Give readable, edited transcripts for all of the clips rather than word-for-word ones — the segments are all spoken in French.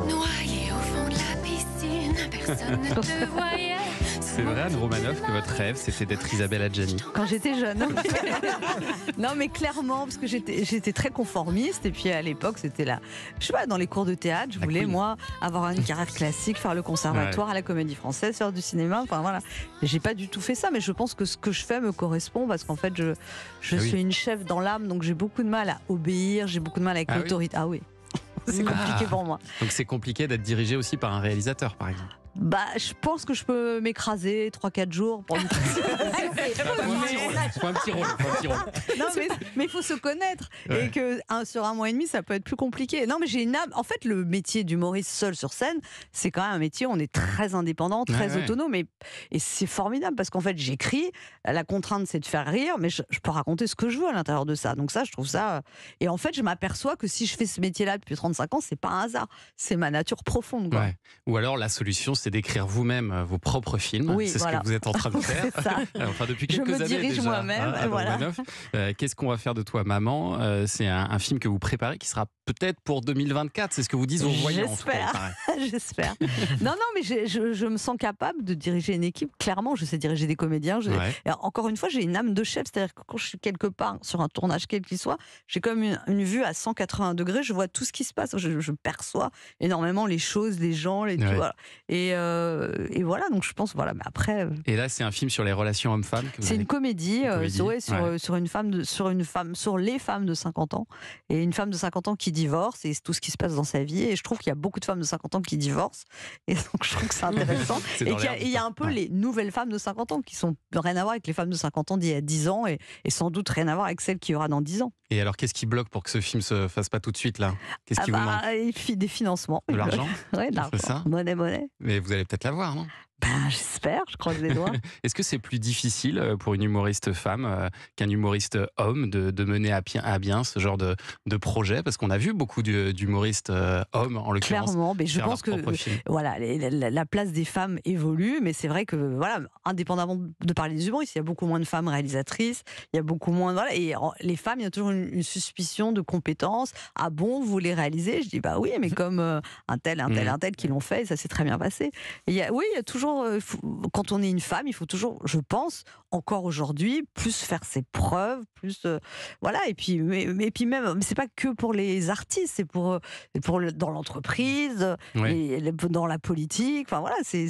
Noyé au fond de la piscine, personne ne te voyait. C'est vrai, Anne Romanoff, que votre rêve, c'était d'être Isabelle Adjani. Quand j'étais jeune. Non, mais clairement, parce que j'étais très conformiste. Et puis à l'époque, c'était là. Je sais pas, dans les cours de théâtre, je voulais, moi, avoir une carrière classique, faire le conservatoire à la Comédie Française, faire du cinéma. Enfin voilà. J'ai pas du tout fait ça, mais je pense que ce que je fais me correspond parce qu'en fait, je suis une chef dans l'âme, donc j'ai beaucoup de mal à obéir, j'ai beaucoup de mal avec l'autorité. Ah oui. C'est compliqué pour moi. Donc c'est compliqué d'être dirigé aussi par un réalisateur, par exemple. Bah, je pense que je peux m'écraser 3-4 jours pour une... Faut un petit rôle. Non, mais il faut se connaître. Ouais. Et que sur 1 mois et demi, ça peut être plus compliqué. Non, mais j'ai une âme. En fait, le métier d'humoriste seul sur scène, c'est quand même un métier où on est très indépendant, très autonome. Et c'est formidable parce qu'en fait, j'écris. La contrainte, c'est de faire rire, mais je peux raconter ce que je veux à l'intérieur de ça. Donc ça, je trouve ça... Et en fait, je m'aperçois que si je fais ce métier-là depuis 35 ans, c'est pas un hasard. C'est ma nature profonde. Quoi. Ouais. Ou alors, la solution, c'est d'écrire vous-même vos propres films. Oui, c'est ce que vous êtes en train de faire. C'est ça. Enfin, depuis quelques années je me dirige déjà, moi-même. Anne Voilà. Romanoff. Qu'est-ce qu'on va faire de toi, maman? C'est un film que vous préparez qui sera peut-être pour 2024. C'est ce que vous disent vos voyants. En tout cas, il paraît. J'espère. Non, mais je me sens capable de diriger une équipe. Clairement, je sais diriger des comédiens. Et encore une fois, j'ai une âme de chef. C'est-à-dire que quand je suis quelque part sur un tournage, quel qu'il soit, j'ai comme une vue à 180 degrés. Je vois tout ce qui se passe. Je perçois énormément les choses, les gens, tout, voilà. Et voilà, donc je pense, voilà. Mais après. Et là, c'est un film sur les relations hommes-femmes. C'est une comédie, sur les femmes de 50 ans. Et une femme de 50 ans qui divorce et tout ce qui se passe dans sa vie. Et je trouve qu'il y a beaucoup de femmes de 50 ans qui divorcent. Et donc je trouve que c'est intéressant. Et il y a un peu les nouvelles femmes de 50 ans qui sont rien à voir avec les femmes de 50 ans d'il y a 10 ans et sans doute rien à voir avec celles qu'il y aura dans 10 ans. Et alors, qu'est-ce qui bloque pour que ce film se fasse pas tout de suite là? Qu'est-ce qui vous manque? Des financements. De l'argent? Oui, de l'argent. C'est ça? Monnaie. Mais vous allez peut-être l'avoir, non? J'espère, je croise les doigts. Est-ce que c'est plus difficile pour une humoriste femme qu'un humoriste homme de mener à bien ce genre de projet? Parce qu'on a vu beaucoup d'humoristes hommes, en l'occurrence. Clairement, mais je pense que voilà, la place des femmes évolue, mais c'est vrai que, voilà, indépendamment de parler des humoristes, il y a beaucoup moins de femmes réalisatrices, il y a beaucoup moins... Voilà, et les femmes, il y a toujours une suspicion de compétence. Ah bon, vous les réalisez? Je dis, bah oui, mais comme un tel qui l'ont fait, et ça s'est très bien passé. Et il y a toujours... quand on est une femme, il faut toujours, je pense, encore aujourd'hui, plus faire ses preuves, plus voilà. Et puis, mais c'est pas que pour les artistes, c'est pour dans l'entreprise, dans la politique. Enfin voilà, c'est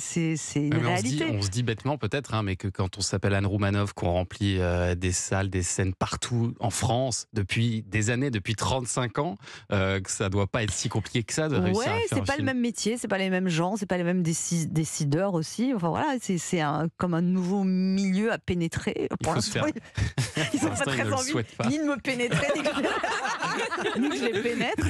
une réalité. On se dit bêtement peut-être, mais que quand on s'appelle Anne Romanoff, qu'on remplit des salles, des scènes partout en France depuis des années, depuis 35 ans, que ça doit pas être si compliqué que ça de réussir à faire un film. C'est pas le même métier, c'est pas les mêmes gens, c'est pas les mêmes décideurs aussi. Enfin voilà, c'est comme un nouveau milieu à pénétrer. Pour l'instant, ils n'ont pas très envie ni de me pénétrer, ni que je les pénètre.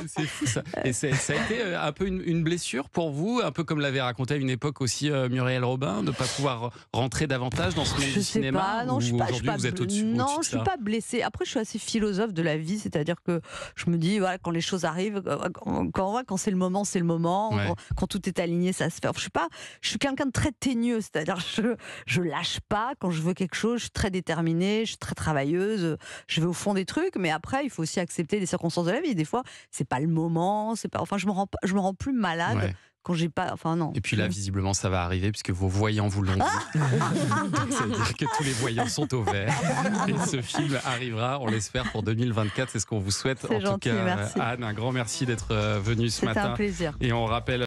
C'est fou ça. Et ça a été un peu une blessure pour vous, un peu comme l'avait raconté à une époque aussi Muriel Robin, de ne pas pouvoir rentrer davantage dans ce monde du cinéma. Non, je suis pas blessée. Après, je suis assez philosophe de la vie, c'est-à-dire que je me dis, voilà, quand les choses arrivent, quand c'est le moment, c'est le moment. Quand tout est aligné, ça se fait. Je suis quelqu'un de très teigneux, c'est-à-dire je lâche pas quand je veux quelque chose, je suis très déterminée, je suis très travailleuse, je vais au fond des trucs, mais après il faut aussi accepter les circonstances de la vie. Des fois, c'est pas le moment, je me rends plus malade. Quand j'ai pas, non. Et puis là, visiblement, ça va arriver puisque vos voyants vous l'ont dit. Ça veut dire que tous les voyants sont au vert. Et ce film arrivera, on l'espère, pour 2024. C'est ce qu'on vous souhaite. C'est gentil, tout cas, merci. Anne, un grand merci d'être venue ce matin. C'était un plaisir. Et on rappelle